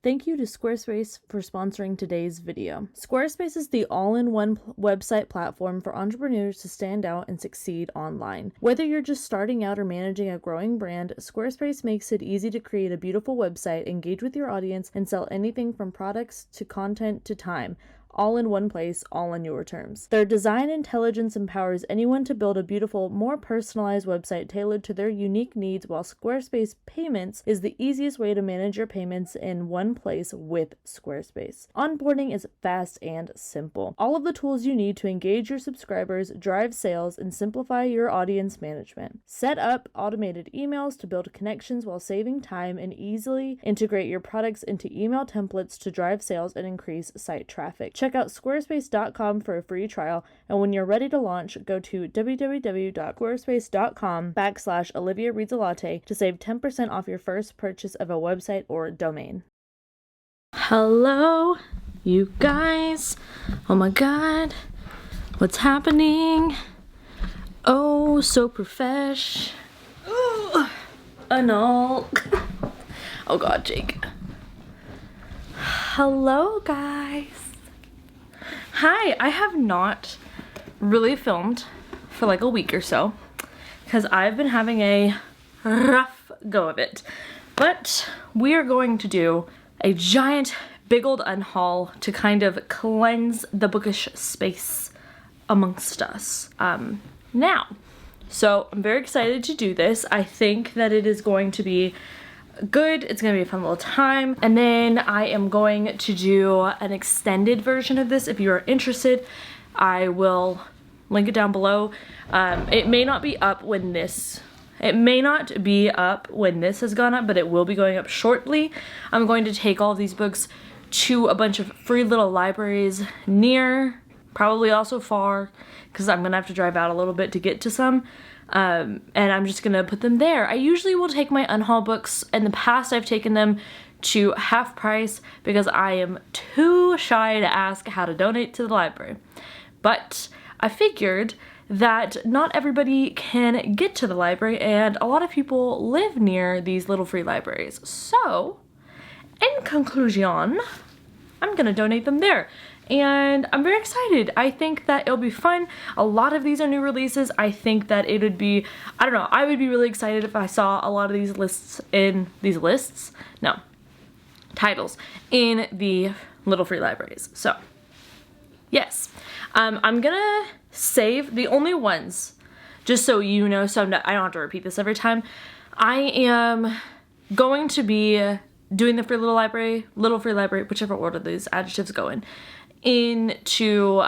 Thank you to Squarespace for sponsoring today's video. Squarespace is the all-in-one website platform for entrepreneurs to stand out and succeed online. Whether you're just starting out or managing a growing brand, Squarespace makes it easy to create a beautiful website, engage with your audience, and sell anything from products to content to time, all in one place, all on your terms. Their design intelligence empowers anyone to build a beautiful, more personalized website tailored to their unique needs, while Squarespace Payments is the easiest way to manage your payments in one place with Squarespace. Onboarding is fast and simple. All of the tools you need to engage your subscribers, drive sales, and simplify your audience management. Set up automated emails to build connections while saving time, and easily integrate your products into email templates to drive sales and increase site traffic. Check out squarespace.com for a free trial, and when you're ready to launch, go to www.squarespace.com/oliviareadsalatte to save 10% off your first purchase of a website or domain. Hello, you guys. Oh my god, what's happening? Oh, so profesh. Oh, Unhaul. Oh god, Jake. Hello, guys. Hi, I have not really filmed for like a week or so because I've been having a rough go of it. But we are going to do a giant big old unhaul to kind of cleanse the bookish space amongst us now. So I'm very excited to do this. I think that it is going to be good. It's gonna be a fun little time. And then I am going to do an extended version of this. If you are interested, I will link it down below. It may not be up when this has gone up, but it will be going up shortly. I'm going to take all of these books to a bunch of free little libraries near, probably also far, because I'm gonna have to drive out a little bit to get to some. And I'm just gonna put them there. I usually will take my Unhaul books. In the past, I've taken them to half price because I am too shy to ask how to donate to the library. But I figured that not everybody can get to the library, and a lot of people live near these little free libraries. So, in conclusion, I'm gonna donate them there. And I'm very excited. I think that it'll be fun. A lot of these are new releases. I think that it would be, I don't know, I would be really excited if I saw a lot of these titles in the little free libraries. So, yes. I'm gonna save the only ones, just so you know, so I don't have to repeat this every time. I am going to be doing the free free library, whichever order these adjectives go into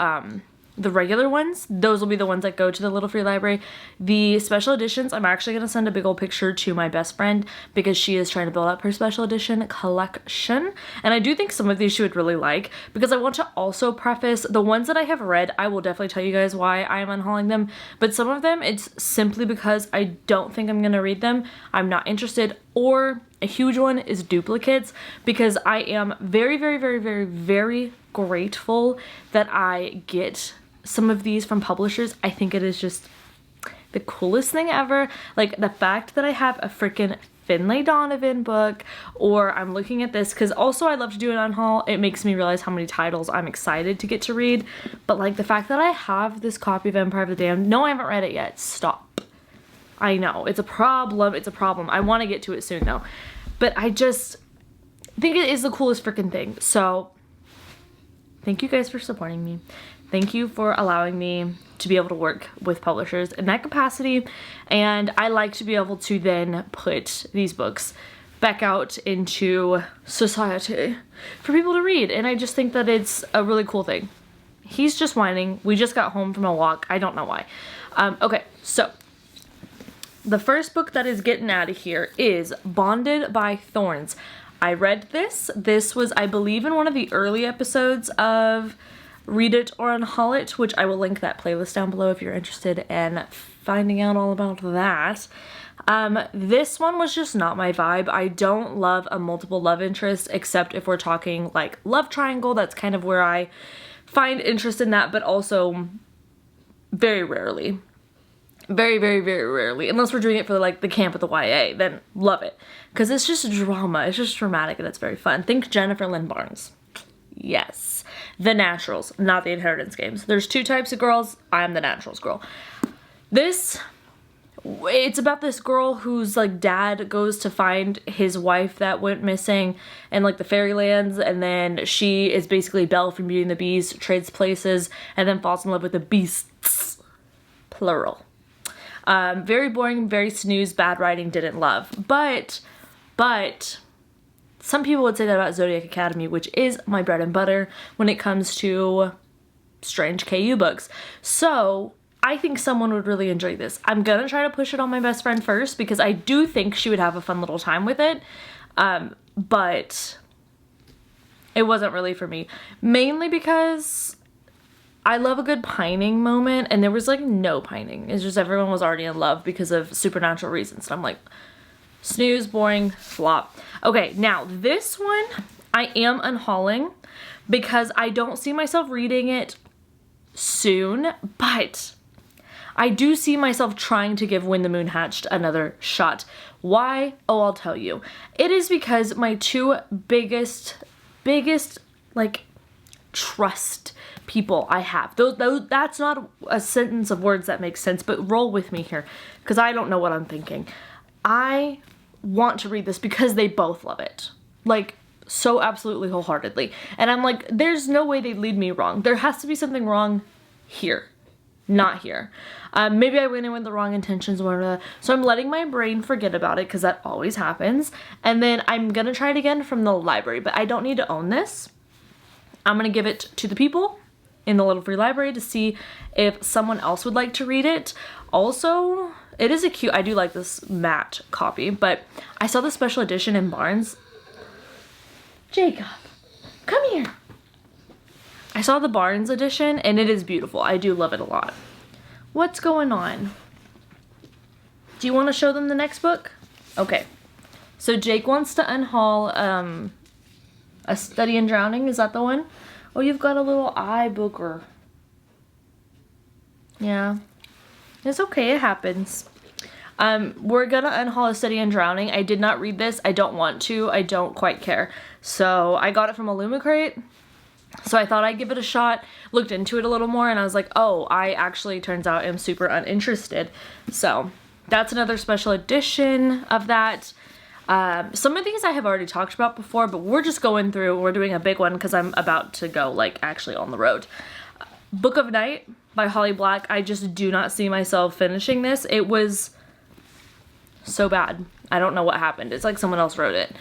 the regular ones. Those will be the ones that go to the little free library. The special editions, I'm actually going to send a big old picture to my best friend because she is trying to build up her special edition collection, and I do think some of these she would really like, because I want to also preface the ones that I have read. I will definitely tell you guys why I am unhauling them, but some of them it's simply because I don't think I'm going to read them. I'm not interested. Or a huge one is duplicates, because I am very, very, very, very, very grateful that I get some of these from publishers. I think it is just the coolest thing ever. Like the fact that I have a freaking Finlay Donovan book, or I'm looking at this, because also I love to do an unhaul. It makes me realize how many titles I'm excited to get to read. But like the fact that I have this copy of Empire of the Damned. No, I haven't read it yet. Stop. I know, it's a problem. It's a problem. I want to get to it soon though. But I just think it is the coolest freaking thing. So thank you guys for supporting me. Thank you for allowing me to be able to work with publishers in that capacity. And I like to be able to then put these books back out into society for people to read. And I just think that it's a really cool thing. He's just whining. We just got home from a walk. I don't know why. Okay, so the first book that is getting out of here is Bonded by Thorns. I read this. This was, I believe, in one of the early episodes of Read It or Unhaul It, which I will link that playlist down below if you're interested in finding out all about that. This one was just not my vibe. I don't love a multiple love interest, except if we're talking like love triangle. That's kind of where I find interest in that, but also very rarely. Very, very, very rarely. Unless we're doing it for like the camp with the YA, then love it. Because it's just drama. It's just dramatic and it's very fun. Think Jennifer Lynn Barnes. Yes. The Naturals, not the Inheritance Games. There's 2 types of girls. I'm the Naturals girl. It's about this girl whose like dad goes to find his wife that went missing in like the fairylands, and then she is basically Belle from Beauty and the Beast, trades places, and then falls in love with the beasts, plural. Very boring, very snooze, bad writing, didn't love. But some people would say that about Zodiac Academy, which is my bread and butter when it comes to strange KU books. So I think someone would really enjoy this. I'm gonna try to push it on my best friend first because I do think she would have a fun little time with it. But it wasn't really for me. Mainly because I love a good pining moment, and there was like no pining. It's just everyone was already in love because of supernatural reasons. And I'm like, snooze, boring, flop. Okay, now this one I am unhauling because I don't see myself reading it soon, but I do see myself trying to give When the Moon Hatched another shot. Why? Oh, I'll tell you. It is because my 2 biggest like trust people I have. That's not a sentence of words that makes sense, but roll with me here because I don't know what I'm thinking. I want to read this because they both love it. Like, so absolutely wholeheartedly. And I'm like, there's no way they'd lead me wrong. There has to be something wrong here. Not here. Maybe I went in with the wrong intentions, whatever. So I'm letting my brain forget about it because that always happens. And then I'm gonna try it again from the library, but I don't need to own this. I'm gonna give it to the people in the little free library to see if someone else would like to read it. Also, it is I do like this matte copy, but I saw the special edition in Barnes. Jacob, come here. I saw the Barnes edition and it is beautiful. I do love it a lot. What's going on? Do you want to show them the next book? Okay. So Jake wants to unhaul A Study in Drowning. Is that the one? Oh, you've got a little eye booger. Yeah. It's okay. It happens. We're gonna unhaul A Study in Drowning. I did not read this. I don't want to. I don't quite care. So I got it from Illumicrate. So I thought I'd give it a shot, looked into it a little more, and I was like, oh, I actually, turns out, am super uninterested. So that's another special edition of that. Some of these I have already talked about before, but we're just going through, we're doing a big one because I'm about to go, like, actually on the road. Book of Night by Holly Black. I just do not see myself finishing this. It was so bad. I don't know what happened. It's like someone else wrote it.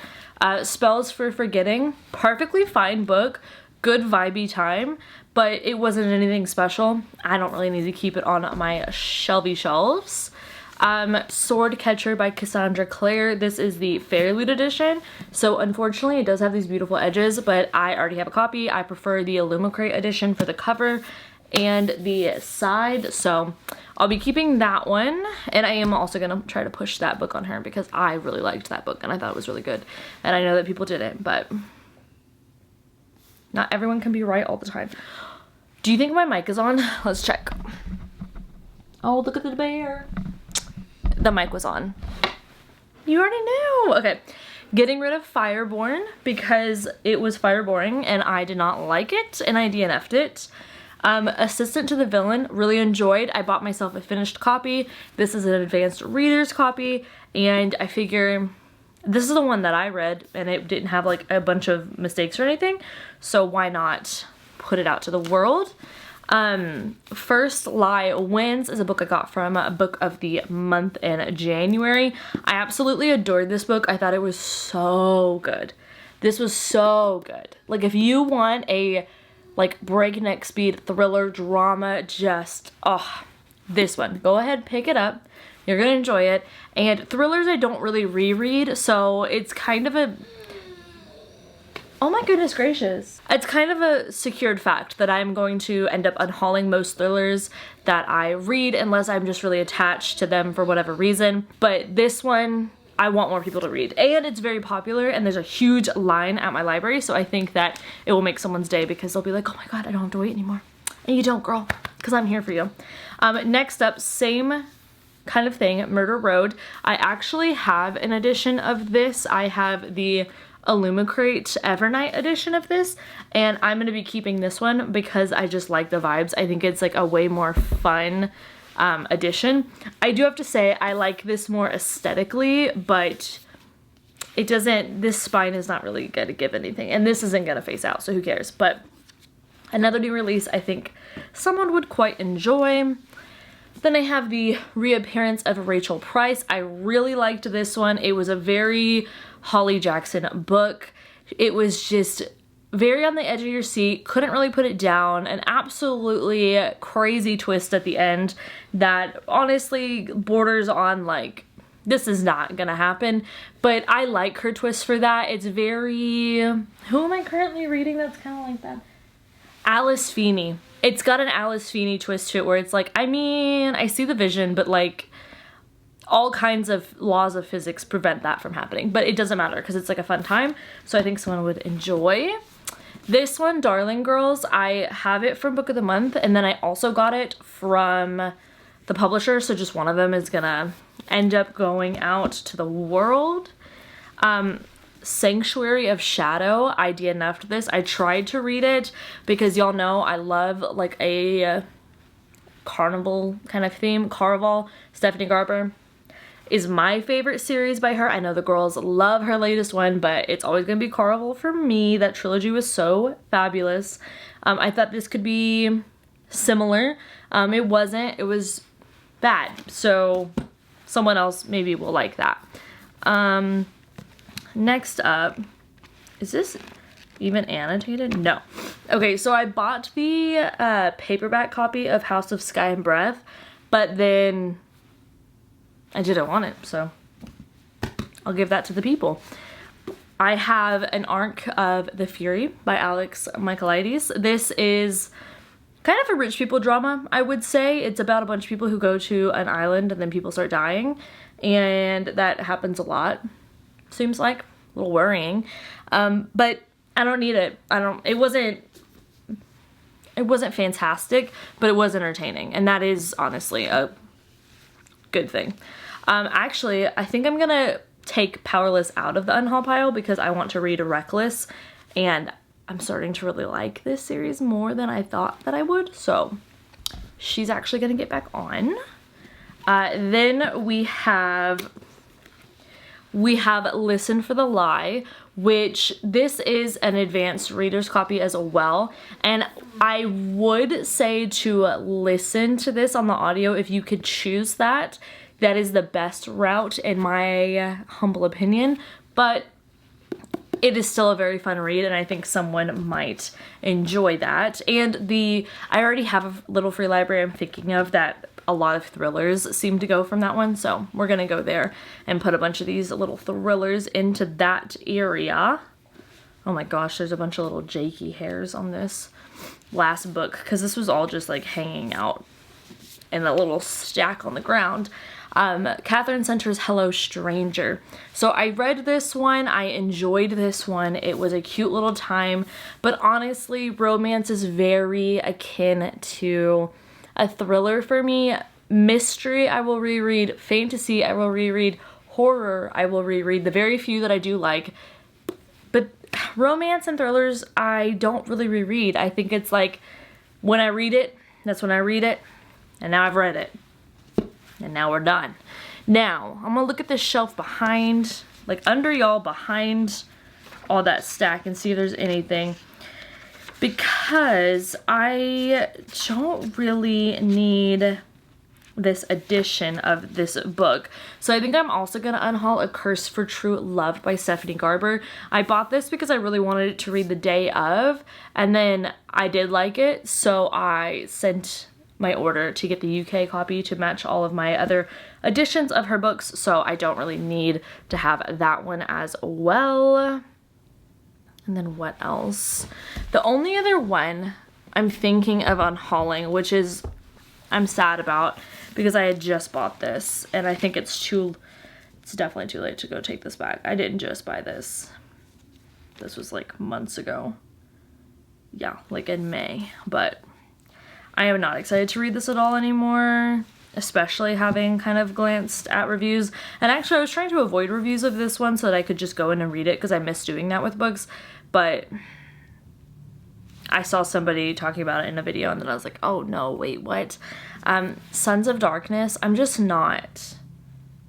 Spells for Forgetting. Perfectly fine book. Good vibey time, but it wasn't anything special. I don't really need to keep it on my shelvy shelves. Sword Catcher by Cassandra Clare. This is the Fairyloot edition, so unfortunately it does have these beautiful edges, but I already have a copy. I prefer the Illumicrate edition for the cover and the side, so I'll be keeping that one, and I am also gonna try to push that book on her because I really liked that book and I thought it was really good, and I know that people didn't, but not everyone can be right all the time. Do you think my mic is on? Let's check. Oh, look at the bear. The mic was on. You already knew. Okay. Getting rid of Fireborn because it was fireboring and I did not like it and I DNF'd it. Assistant to the Villain, really enjoyed. I bought myself a finished copy. This is an advanced reader's copy, and I figure this is the one that I read and it didn't have like a bunch of mistakes or anything, so why not put it out to the world. First Lie Wins is a book I got from a book of the month in January. I absolutely adored this book. I thought it was so good. This was so good. Like, if you want a like breakneck speed thriller drama, just this one, go ahead, pick it up. You're gonna enjoy it. And thrillers I don't really reread, so it's kind of a, oh my goodness gracious. It's kind of a secured fact that I'm going to end up unhauling most thrillers that I read unless I'm just really attached to them for whatever reason. But this one, I want more people to read. And it's very popular and there's a huge line at my library, so I think that it will make someone's day because they'll be like, oh my god, I don't have to wait anymore. And you don't, girl, because I'm here for you. Next up, Same kind of thing, Murder Road. I actually have an edition of this. I have the Illumicrate Evernight edition of this, and I'm going to be keeping this one because I just like the vibes. I think it's like a way more fun edition. I do have to say I like this more aesthetically, but it doesn't, this spine is not really going to give anything, and this isn't going to face out, so who cares. But another new release I think someone would quite enjoy. Then I have the reappearance of Rachel Price. I really liked this one. It was a very Holly Jackson book. It was just very on the edge of your seat, couldn't really put it down. An absolutely crazy twist at the end that honestly borders on like, this is not gonna happen, but I like her twist for that. It's very, who am I currently reading that's kind of like that? Alice Feeney. It's got an Alice Feeney twist to it where it's like, I mean, I see the vision, but like all kinds of laws of physics prevent that from happening, but it doesn't matter because it's like a fun time. So I think someone would enjoy. This one, Darling Girls, I have it from Book of the Month, and then I also got it from the publisher, so just one of them is gonna end up going out to the world. Sanctuary of Shadow, I DNF'd this. I tried to read it because y'all know I love like a carnival kind of theme. Caraval, Stephanie Garber is my favorite series by her. I know the girls love her latest one, but it's always gonna be Caraval for me. That trilogy was so fabulous. I thought this could be similar. It wasn't. It was bad. So someone else maybe will like that. Next up, is this even annotated? No. Okay, so I bought the paperback copy of House of Sky and Breath, but then I didn't want it, so I'll give that to the people. I have an arc of The Fury by Alex Michaelides. This is kind of a rich people drama, I would say. It's about a bunch of people who go to an island and then people start dying, and that happens a lot. Seems like a little worrying, but I don't need it. It wasn't fantastic, but it was entertaining, and that is honestly a good thing. Actually, I think I'm gonna take Powerless out of the Unhaul pile because I want to read Reckless, and I'm starting to really like this series more than I thought that I would, so she's actually gonna get back on. Then we have Listen for the Lie, which this is an advanced reader's copy as well, and I would say to listen to this on the audio if you could choose that. That is the best route in my humble opinion, but it is still a very fun read, and I think someone might enjoy that. And I already have a little free library I'm thinking of that a lot of thrillers seem to go from that one, so we're gonna go there and put a bunch of these little thrillers into that area. Oh my gosh, there's a bunch of little jakey hairs on this last book because this was all just like hanging out in a little stack on the ground. Catherine Center's Hello Stranger. So I read this one, I enjoyed this one, it was a cute little time, but honestly, romance is very akin to a thriller for me. Mystery I will reread, fantasy I will reread, horror I will reread, the very few that I do like, but romance and thrillers I don't really reread. I think it's like when I read it, that's when I read it, and now I've read it. And now we're done. Now, I'm gonna look at this shelf behind, like under y'all, behind all that stack and see if there's anything. Because I don't really need this edition of this book. So I think I'm also gonna unhaul A Curse for True Love by Stephanie Garber. I bought this because I really wanted it to read the day of, and then I did like it, so I sent my order to get the UK copy to match all of my other editions of her books, so I don't really need to have that one as well. And then what else? The only other one I'm thinking of unhauling, which is I'm sad about because I had just bought this and I think it's definitely too late to go take this back. I didn't just buy this. This was like months ago. Yeah, like in May, but I am not excited to read this at all anymore. especially having kind of glanced at reviews. And actually I was trying to avoid reviews of this one so that I could just go in and read it because I miss doing that with books, but I saw somebody talking about it in a video and then I was like, oh no, wait, what? Sons of Darkness, I'm just not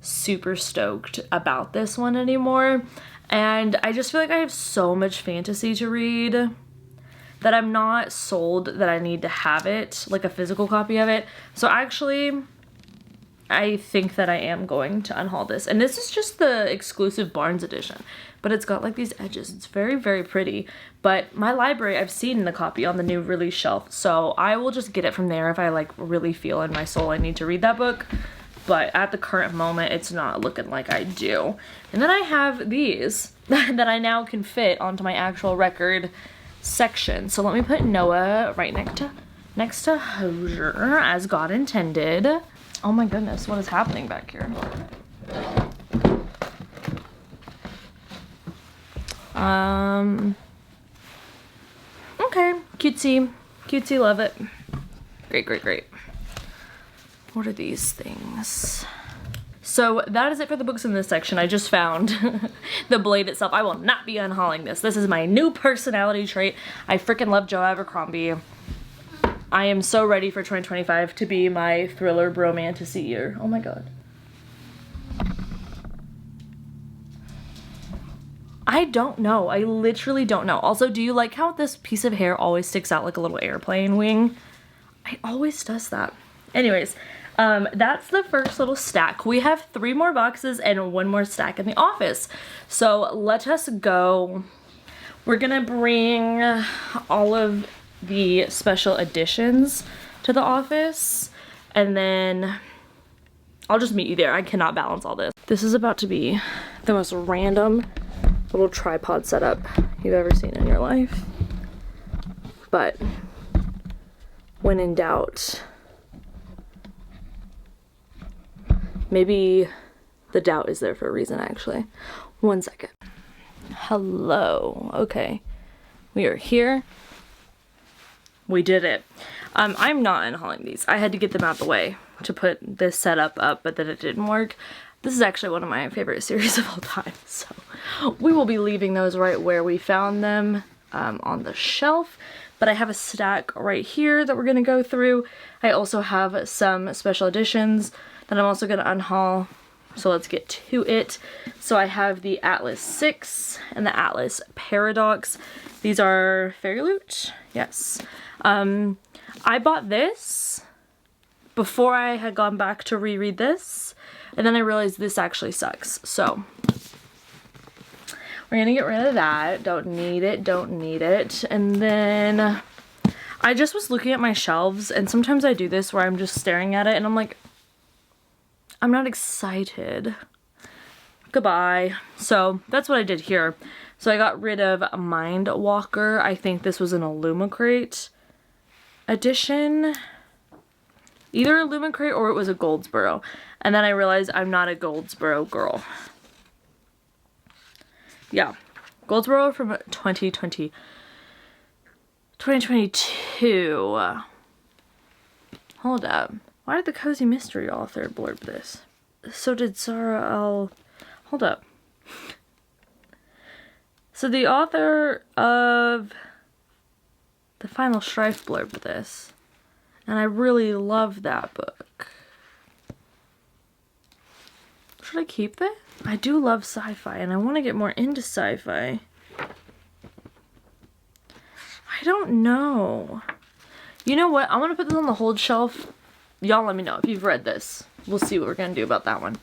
super stoked about this one anymore. And I just feel like I have so much fantasy to read that I'm not sold that I need to have it, like a physical copy of it. So actually, I think that I am going to unhaul this. And this is just the exclusive Barnes edition, but it's got like these edges. It's very, very pretty. But my library, I've seen the copy on the new release shelf, so I will just get it from there if I like really feel in my soul I need to read that book. But at the current moment, it's not looking like I do. And then I have these that I now can fit onto my actual record section. So let me put Noah right next to Hosier, as God intended. Oh my goodness, what is happening back here? Okay, cutesy, love it. Great. What are these things? So that is it for the books in this section. I just found the blade itself. I will not be unhauling this. This is my new personality trait. I freaking love Joe Abercrombie. I am so ready for 2025 to be my thriller romantasy year. Oh my god. I don't know. I literally don't know. Also, do you like how this piece of hair always sticks out like a little airplane wing? It always does that. Anyways, that's the first little stack. We have 3 more boxes and 1 more stack in the office. So let us go. We're gonna bring all of the special editions to the office, and then I'll just meet you there. I cannot balance all this. This is about to be the most random little tripod setup you've ever seen in your life. But when in doubt, maybe the doubt is there for a reason, actually. 1 second. Hello. Okay. We are here. We did it. I'm not unhauling these. I had to get them out the way to put this setup up, but then it didn't work. This is actually one of my favorite series of all time, so we will be leaving those right where we found them, on the shelf. But I have a stack right here that we're gonna go through. I also have some special editions that I'm also gonna unhaul, so let's get to it. So I have the Atlas 6 and the Atlas Paradox. These are Fairy Loot, yes. I bought this before I had gone back to reread this, and then I realized this actually sucks, so we're gonna get rid of that. Don't need it. And then I just was looking at my shelves, and sometimes I do this where I'm just staring at it and I'm like, I'm not excited. Goodbye. So that's what I did here. So I got rid of Mind Walker. I think this was an Illumicrate edition. Either Illumicrate or it was a Goldsboro. And then I realized I'm not a Goldsboro girl. Yeah. Goldsboro from 2022. Hold up. Why did the Cozy Mystery author blurb this? So did Zara L. Hold up. So the author of The Final Strife blurbed this. And I really love that book. Should I keep this? I do love sci-fi and I want to get more into sci-fi. I don't know. You know what? I'm going to put this on the hold shelf. Y'all let me know if you've read this. We'll see what we're going to do about that one.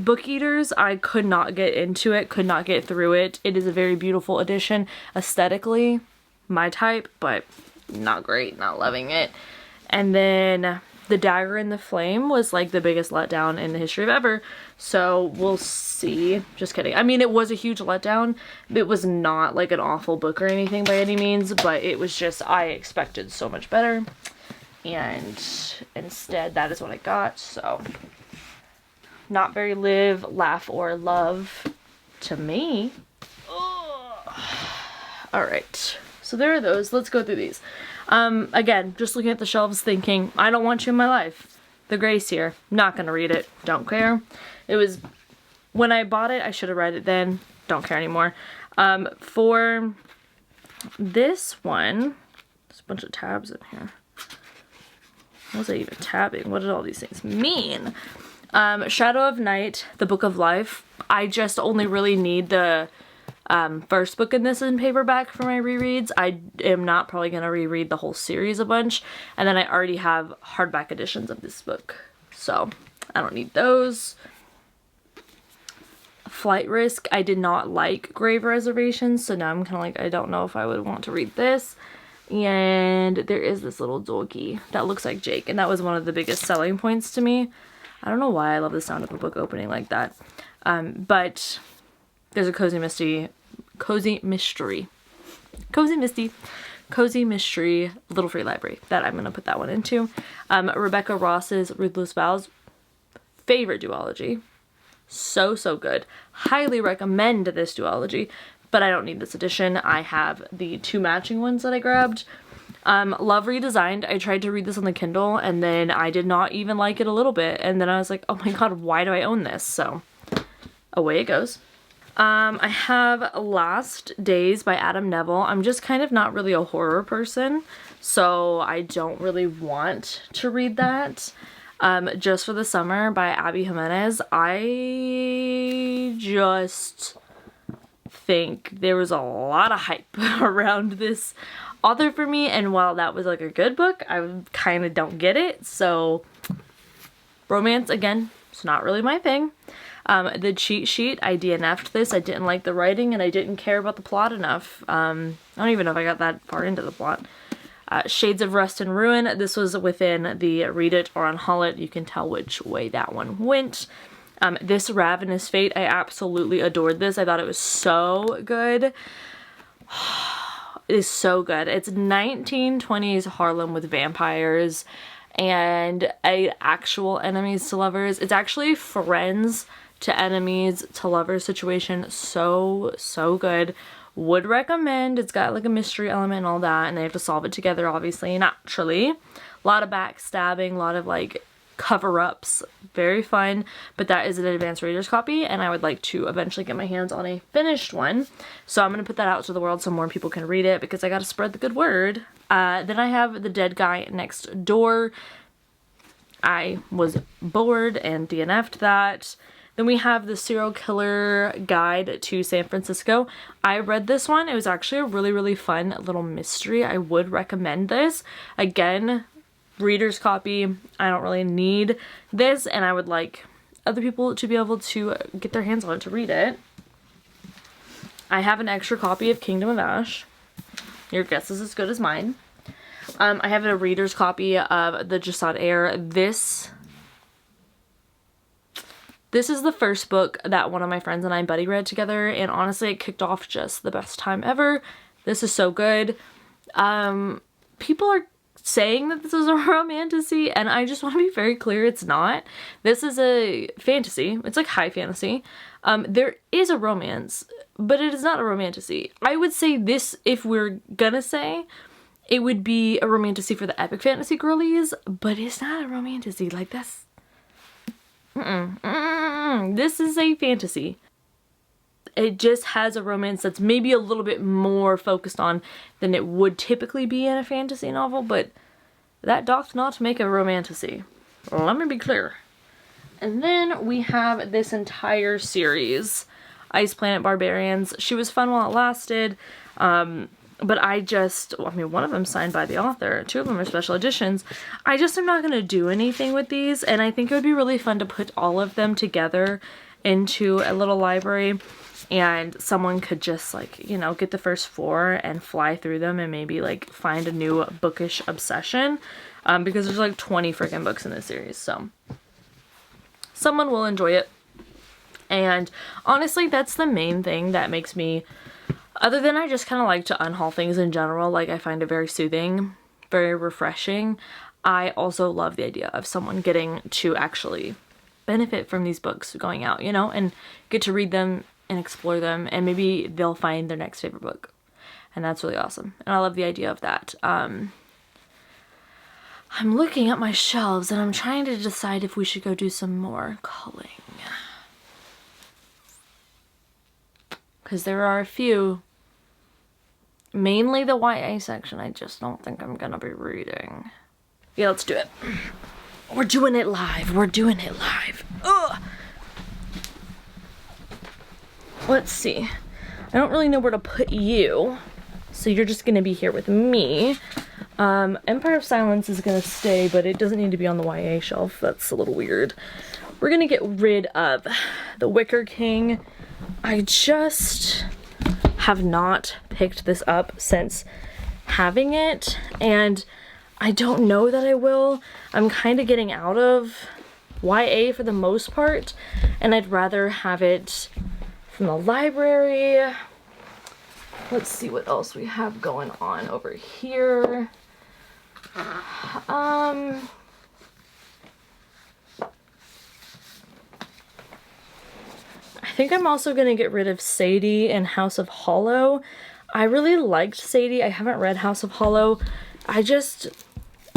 Book Eaters, I could not get into it, could not get through it. It is a very beautiful edition. Aesthetically, my type, but not great, not loving it. And then The Dagger in the Flame was like the biggest letdown in the history of ever. So we'll see. Just kidding. I mean, it was a huge letdown. It was not like an awful book or anything by any means, but it was just, I expected so much better. And instead, that is what I got. So, not very live, laugh, or love to me. Alright. So there are those. Let's go through these. Again, just looking at the shelves thinking, I don't want you in my life. The Grace here, not gonna read it, don't care. It was, when I bought it, I should have read it then, don't care anymore. For this one, there's a bunch of tabs in here. What was I even tabbing? What did all these things mean? Shadow of Night, The Book of Life. I just only really need the first book in this in paperback for my rereads. I am not probably going to reread the whole series a bunch. And then I already have hardback editions of this book. So I don't need those. Flight Risk. I did not like Grave Reservations. So now I'm kind of like, I don't know if I would want to read this. And there is this little doggy that looks like Jake. And that was one of the biggest selling points to me. I don't know why I love the sound of a book opening like that. But there's a Cozy Mystery Little Free Library that I'm going to put that one into. Rebecca Ross's Ruthless Vows. Favorite duology. So good. Highly recommend this duology, but I don't need this edition. I have the 2 matching ones that I grabbed. Love Redesigned. I tried to read this on the Kindle and then I did not even like it a little bit. And then I was like, oh my god, why do I own this? So away it goes. I have Last Days by Adam Neville. I'm just kind of not really a horror person, so I don't really want to read that. Just for the Summer by Abby Jimenez. I just think there was a lot of hype around this author for me, and while that was like a good book, I kind of don't get it. So romance, again, it's not really my thing. The Cheat Sheet, I DNF'd this. I didn't like the writing and I didn't care about the plot enough. I don't even know if I got that far into the plot. Shades of Rust and Ruin. This was within the Read It or Unhaul It. You can tell which way that one went. This Ravenous Fate, I absolutely adored this. I thought it was so good. It is so good. It's 1920s Harlem with vampires and actual enemies to lovers. It's actually friends to enemies to lovers situation. So good. Would recommend. It's got like a mystery element and all that, and they have to solve it together, obviously, naturally. A lot of backstabbing, a lot of like cover-ups. Very fun, but that is an advanced reader's copy, and I would like to eventually get my hands on a finished one. So I'm going to put that out to the world so more people can read it, because I got to spread the good word. Then I have The Dead Guy Next Door. I was bored and DNF'd that. Then we have The Serial Killer Guide to San Francisco. I read this one. It was actually a really fun little mystery. I would recommend this. Again, reader's copy. I don't really need this, and I would like other people to be able to get their hands on it to read it. I have an extra copy of Kingdom of Ash. Your guess is as good as mine. I have a reader's copy of The Jasad Heir. This is the first book that one of my friends and I buddy read together, and honestly it kicked off just the best time ever. This is so good. People are saying that this is a romantasy, and I just want to be very clear, it's not. This is a fantasy. It's like high fantasy. There is a romance, but it is not a romantasy. I would say this, if we're gonna say, it would be a romantasy for the epic fantasy girlies, but it's not a romantasy. Like, that's... This is a fantasy. It just has a romance that's maybe a little bit more focused on than it would typically be in a fantasy novel, but that doth not make a romantasy. Let me be clear. And then we have this entire series, Ice Planet Barbarians. She was fun while it lasted, but one of them signed by the author, 2 of them are special editions. I just am not going to do anything with these, and I think it would be really fun to put all of them together into a little library, and someone could just, like, you know, get the first 4 and fly through them and maybe, like, find a new bookish obsession, because there's, like, 20 freaking books in this series, so someone will enjoy it. And honestly, that's the main thing that makes me... Other than I just kind of like to unhaul things in general, like I find it very soothing, very refreshing. I also love the idea of someone getting to actually benefit from these books going out, you know, and get to read them and explore them, and maybe they'll find their next favorite book. And that's really awesome. And I love the idea of that. I'm looking at my shelves and I'm trying to decide if we should go do some more culling. Because there are a few, mainly the YA section, I just don't think I'm gonna be reading. Yeah, let's do it. We're doing it live. We're doing it live. Ugh. Let's see. I don't really know where to put you, so you're just gonna be here with me. Empire of Silence is gonna stay, but it doesn't need to be on the YA shelf. That's a little weird. We're gonna get rid of The Wicker King. I just have not picked this up since having it, and I don't know that I will. I'm kind of getting out of YA for the most part, and I'd rather have it from the library. Let's see what else we have going on over here. I think I'm also going to get rid of Sadie and House of Hollow. I really liked Sadie. I haven't read House of Hollow. I just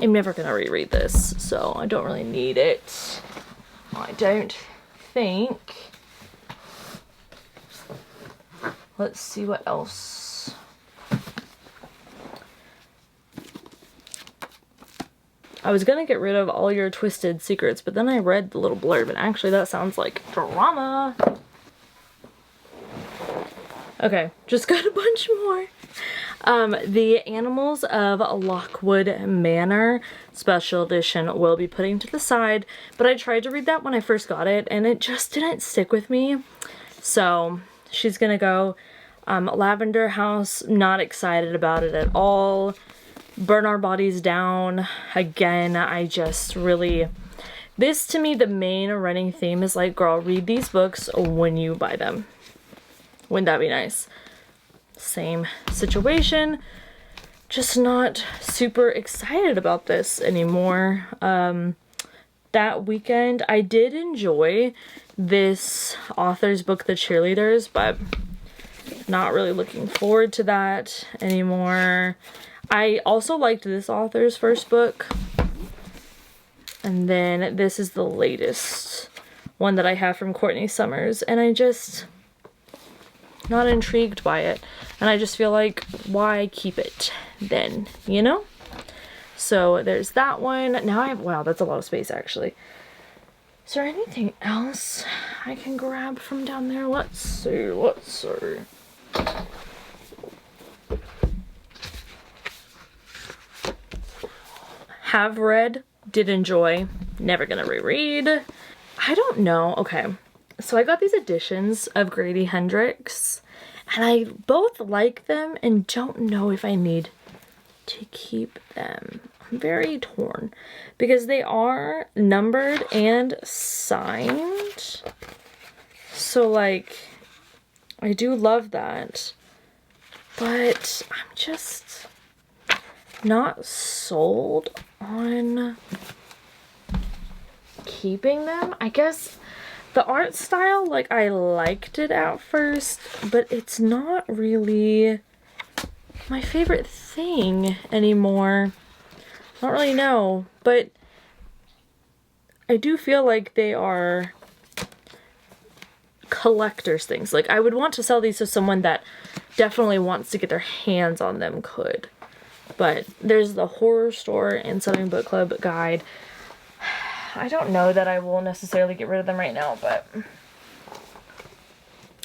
am never going to reread this, so I don't really need it. I don't think. Let's see what else. I was gonna get rid of All Your Twisted Secrets, but then I read the little blurb, and actually that sounds like drama. Okay, just got a bunch more. The Animals of Lockwood Manor special edition will be putting to the side, but I tried to read that when I first got it, and it just didn't stick with me. So she's gonna go. Lavender House, not excited about it at all. Burn Our Bodies Down, again, I just really, this to me, the main running theme is like, girl, read these books when you buy them. Wouldn't that be nice? Same situation, just not super excited about this anymore. That weekend, I did enjoy this author's book, The Cheerleaders, but not really looking forward to that anymore. I also liked this author's first book, and then this is the latest one that I have from Courtney Summers, and I just not intrigued by it, and I just feel like, why keep it then, you know? So there's that one. Now I have, wow, that's a lot of space actually. Is there anything else I can grab from down there? Let's see, let's see. Have read, did enjoy, never gonna reread. I don't know. Okay, so I got these editions of Grady Hendrix, and I both like them and don't know if I need to keep them. I'm very torn because they are numbered and signed. So like, I do love that, but I'm just not sold on keeping them. I guess the art style, like, I liked it at first, but it's not really my favorite thing anymore. I don't really know, but I do feel like they are collector's things. Like, I would want to sell these to someone that definitely wants to get their hands on them could. But there's the horror store and Southern Book Club guide. I don't know that I will necessarily get rid of them right now, but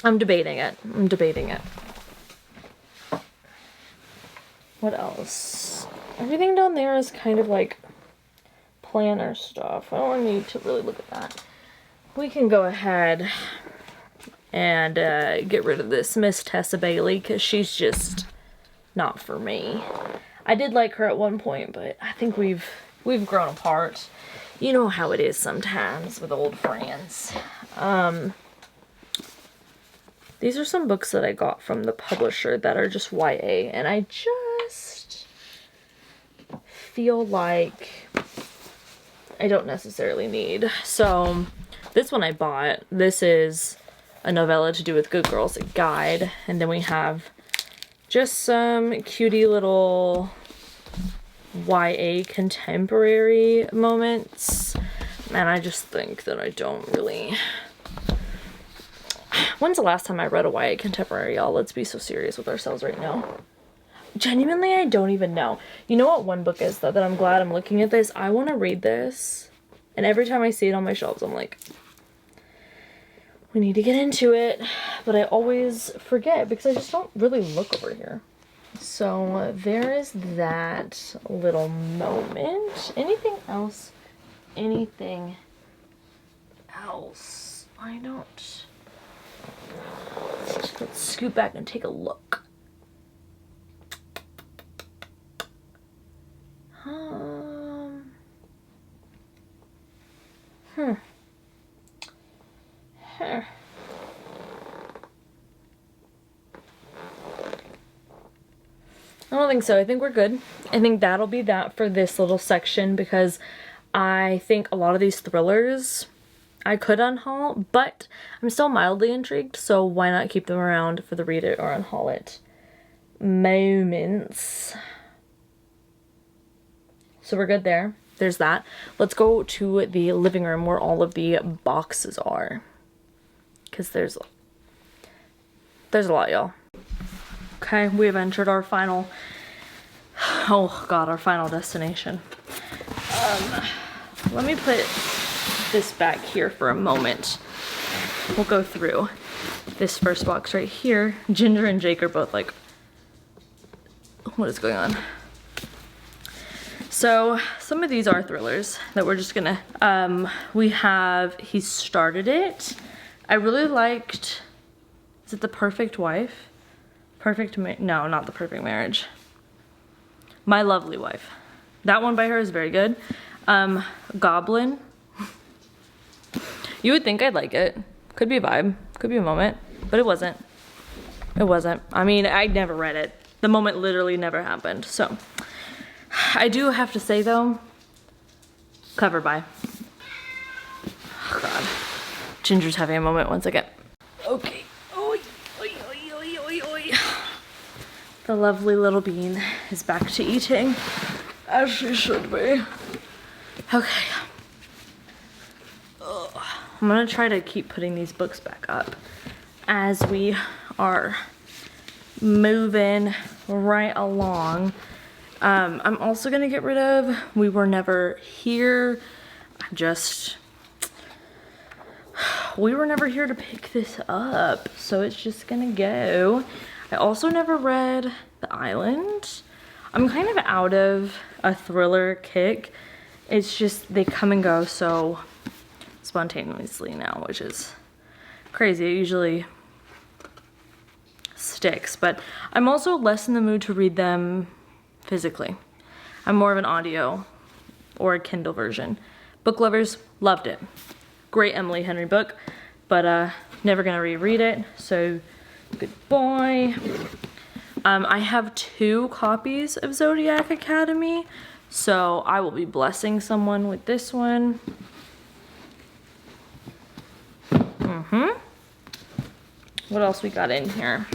I'm debating it. I'm debating it. What else? Everything down there is kind of like planner stuff. I don't need to really look at that. We can go ahead and get rid of this Miss Tessa Bailey because she's just not for me. I did like her at one point, but I think we've grown apart. You know how it is sometimes with old friends. These are some books that I got from the publisher that are just YA, and I just feel like I don't necessarily need. So this one I bought. This is a novella to do with Good Girls, a guide, and then we have just some cutie little YA contemporary moments. And I just think that I don't really... When's the last time I read a YA contemporary, y'all? Let's be so serious with ourselves right now. Genuinely, I don't even know. You know what one book is, though, that I'm glad I'm looking at this? I want to read this. And every time I see it on my shelves, I'm like, we need to get into it. But I always forget because I just don't really look over here. So there is that little moment. Anything else? Anything else? I don't. Let's scoot back and take a look. I don't think so. I think we're good. I think that'll be that for this little section because I think a lot of these thrillers I could unhaul, but I'm still mildly intrigued, so why not keep them around for the read it or unhaul it moments. So we're good there. There's that. Let's go to the living room where all of the boxes are. Because there's a lot, y'all. Okay, we have entered our final, oh god, our final destination. Let me put this back here for a moment. We'll go through this first box right here. Ginger and Jake are both like, what is going on? So some of these are thrillers that we're just gonna, we have He Started It. I really liked, is it The Perfect Wife? No, not The Perfect Marriage. My Lovely Wife. That one by her is very good. Goblin. You would think I'd like it. Could be a vibe, could be a moment, but it wasn't. It wasn't. I mean, I never read it. The moment literally never happened, so. I do have to say though, cover by. Oh god. Ginger's having a moment once again. Okay. Oy, oy, oy, oy, oy, oy. The lovely little bean is back to eating, as she should be. Okay. Ugh. I'm gonna try to keep putting these books back up as we are moving right along. I'm also gonna get rid of We Were Never Here. We were never here to pick this up, so it's just gonna go. I also never read The Island. I'm kind of out of a thriller kick. It's just they come and go so spontaneously now, which is crazy. It usually sticks, but I'm also less in the mood to read them physically. I'm more of an audio or a Kindle version. Book lovers loved it. Great Emily Henry book, but never gonna reread it, so goodbye. I have 2 copies of Zodiac Academy, so I will be blessing someone with this one. What else we got in here?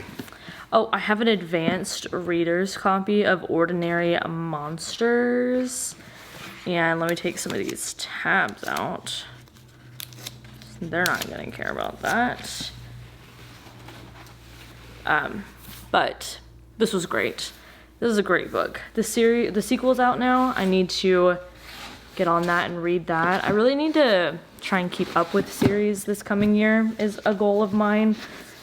Oh, I have an advanced reader's copy of Ordinary Monsters. And let me take some of these tabs out. They're not gonna care about that. But this was great. This is a great book. The sequel's out now. I need to get on that and read that. I really need to try and keep up with series this coming year is a goal of mine.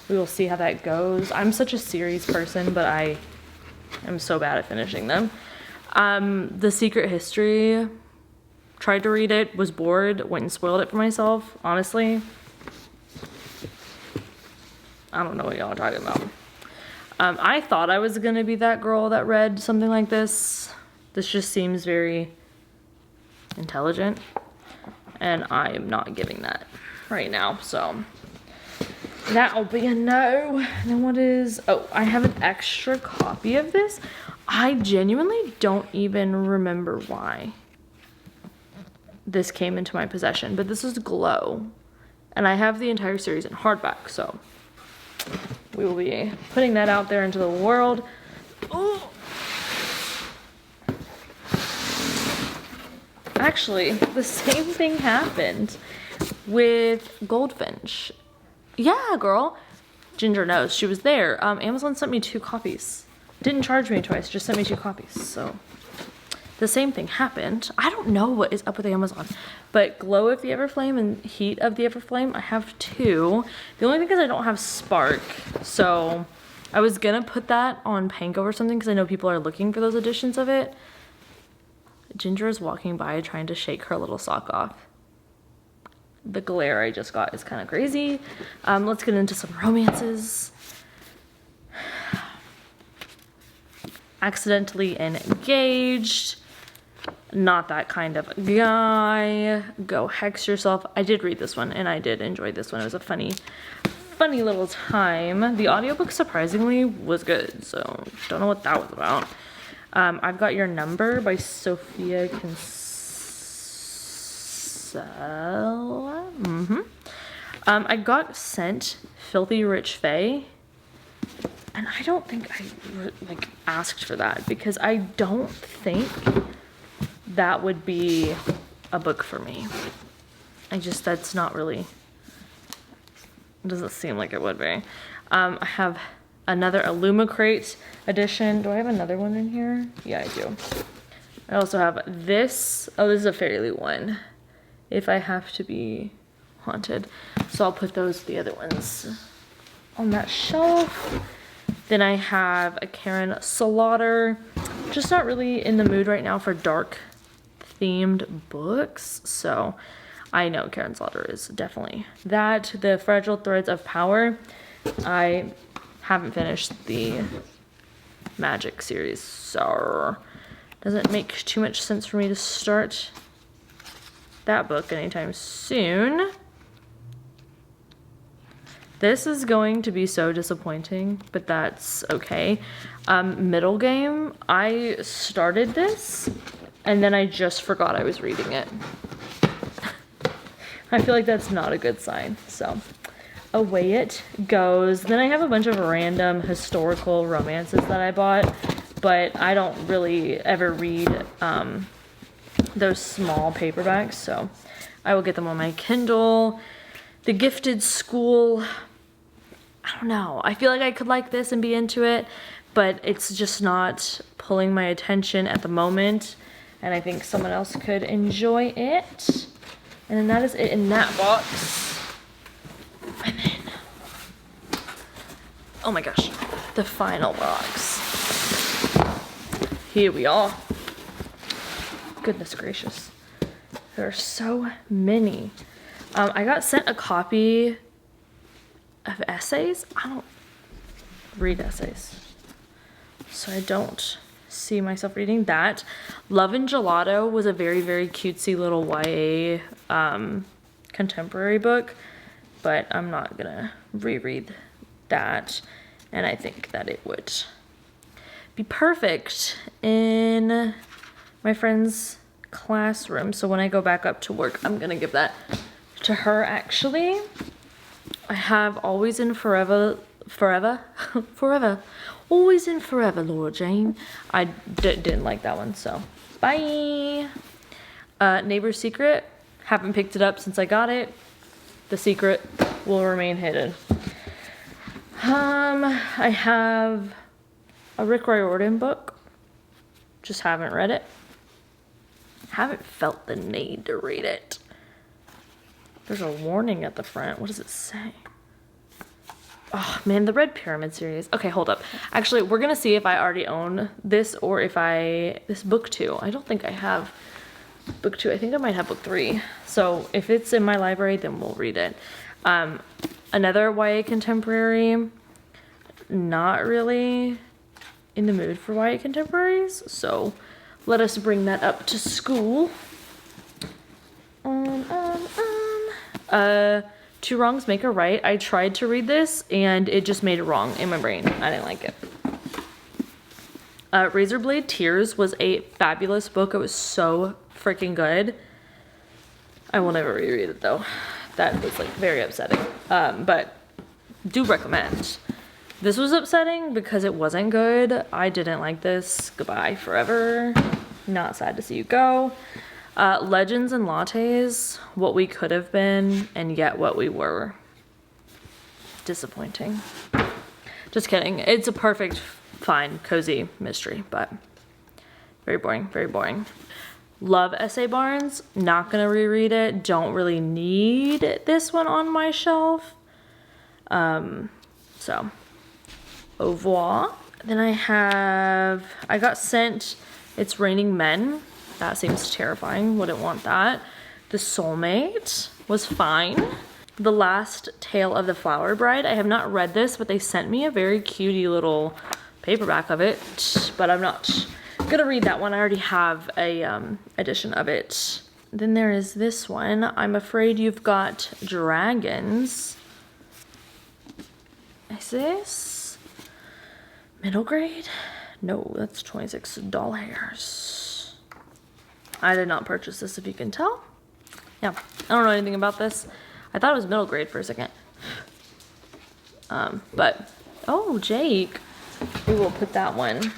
We will see how that goes. I'm such a series person, but I am so bad at finishing them. The Secret History, tried to read it, was bored, went and spoiled it for myself. Honestly, I don't know what y'all are talking about. I thought I was gonna be that girl that read something like this. This just seems very intelligent, and I am not giving that right now, so that'll be a no. And then what is, oh, I have an extra copy of this. I genuinely don't even remember why this came into my possession, but this is Glow, and I have the entire series in hardback, so we will be putting that out there into the world. Oh. Actually, the same thing happened with Goldfinch. Yeah, girl. Ginger knows. She was there. Amazon sent me 2 copies. Didn't charge me twice, just sent me 2 copies. So the same thing happened. I don't know what is up with Amazon, but Glow of the Everflame and Heat of the Everflame, I have 2. The only thing is I don't have Spark, so I was gonna put that on Panko or something because I know people are looking for those editions of it. Ginger is walking by trying to shake her little sock off. The glare I just got is kind of crazy. Let's get into some romances. Accidentally Engaged. Not that kind of guy. Go Hex Yourself. I did read this one and I did enjoy this one. It was a funny little time. The audiobook surprisingly was good, so don't know what that was about. I've Got Your Number by Sophia Kinsella. I got sent Filthy Rich Fae, and I don't think I like asked for that because I don't think that would be a book for me. That's not really, it doesn't seem like it would be. I have another Illumicrate edition. Do I have another one in here? Yeah, I do. I also have this. Oh, this is a Fairy one. If I Have to Be Haunted. So I'll put the other ones on that shelf. Then I have a Karen Slaughter. Just not really in the mood right now for dark themed books. So I know Karen Slaughter is definitely that. The Fragile Threads of Power. I haven't finished the Magic series, so doesn't make too much sense for me to start that book anytime soon. This is going to be so disappointing, but that's okay. Middle Game, I started this and then I just forgot I was reading it. I feel like that's not a good sign, so away it goes. Then I have a bunch of random historical romances that I bought, but I don't really ever read those small paperbacks, so I will get them on my Kindle. The Gifted School, I don't know. I feel like I could like this and be into it, but it's just not pulling my attention at the moment, and I think someone else could enjoy it. And then that is it in that box. And then, oh my gosh, the final box. Here we are. Goodness gracious. There are so many. I got sent a copy of essays. I don't read essays, so I don't see myself reading that. Love and Gelato was a very, very cutesy little YA contemporary book, but I'm not gonna reread that, and I think that it would be perfect in my friend's classroom. So when I go back up to work, I'm gonna give that to her. Actually, I have Always and Forever, Always and Forever, Laura Jane. I didn't like that one, so bye. Neighbor's Secret, haven't picked it up since I got it. The secret will remain hidden. I have a Rick Riordan book, just haven't read it. Haven't felt the need to read it. There's a warning at the front. What does it say? Oh man, the Red Pyramid series. Okay, hold up. Actually, we're gonna see if I already own this or if this book 2. I don't think I have book 2. I think I might have book 3. So if it's in my library, then we'll read it. Another YA contemporary. Not really in the mood for YA contemporaries, so let us bring that up to school. Two Wrongs Make a Right. I tried to read this and it just made it wrong in my brain. I didn't like it. Razorblade Tears was a fabulous book. It was so freaking good. I will never reread it though. That was like very upsetting. But do recommend. This was upsetting because it wasn't good. I didn't like this. Goodbye forever. Not sad to see you go. Legends and lattes, what we could have been and yet what we were. Disappointing. Just kidding. It's a perfect, fine, cozy mystery, but very boring, very boring. Love Essay Barns. Not gonna reread it. Don't really need this one on my shelf. So, au revoir. Then I got sent It's Raining Men. That seems terrifying. Wouldn't want that. The Soulmate was fine. The Last Tale of the Flower Bride. I have not read this, but they sent me a very cutie little paperback of it, but I'm not gonna read that one. I already have a edition of it. Then there is this one. I'm Afraid You've Got Dragons. Is this middle grade? No, that's $26. I did not purchase this, if you can tell. Yeah, I don't know anything about this. I thought it was middle grade for a second. But, oh, Jake. We will put that one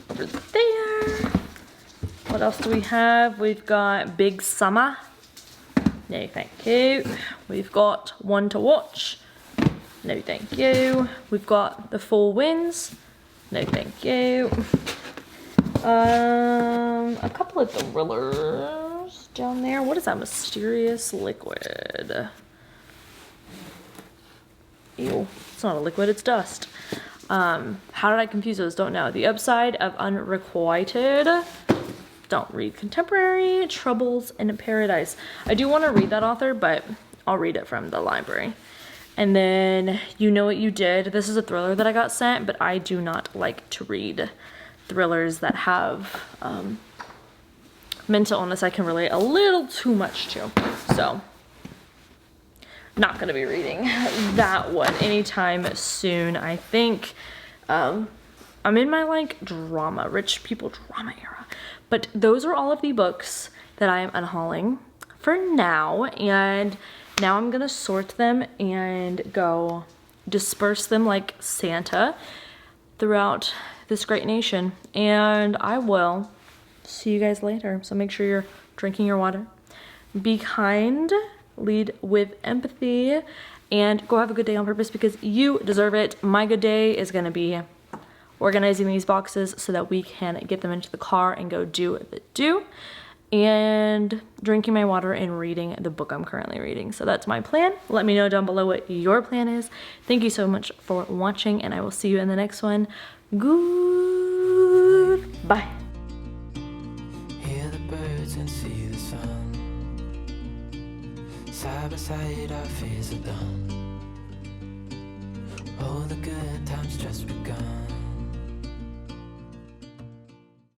over there. What else do we have? We've got Big Summer. No, thank you. We've got One to Watch. No, thank you. We've got The Four Winds. No, thank you. A couple of thrillers down there. What is that mysterious liquid? Ew, it's not a liquid, it's dust. How did I confuse those? Don't know. The Upside of Unrequited. Don't read contemporary. Troubles in Paradise. I do want to read that author, but I'll read it from the library. And then You Know What You Did. This is a thriller that I got sent, but I do not like to read thrillers that have mental illness I can relate a little too much to. So, not going to be reading that one anytime soon. I think I'm in my like drama, rich people drama era. But those are all of the books that I am unhauling for now. And now I'm going to sort them and go disperse them like Santa throughout this great nation. And I will see you guys later. So make sure you're drinking your water. Be kind. Lead with empathy, and go have a good day on purpose because you deserve it. My good day is going to be organizing these boxes so that we can get them into the car and go do the do, and drinking my water and reading the book I'm currently reading. So that's my plan. Let me know down below what your plan is. Thank you so much for watching, and I will see you in the next one. Goodbye. Hear the birds and see the sun. Side by side, our fears are done. Oh, the good times just begun.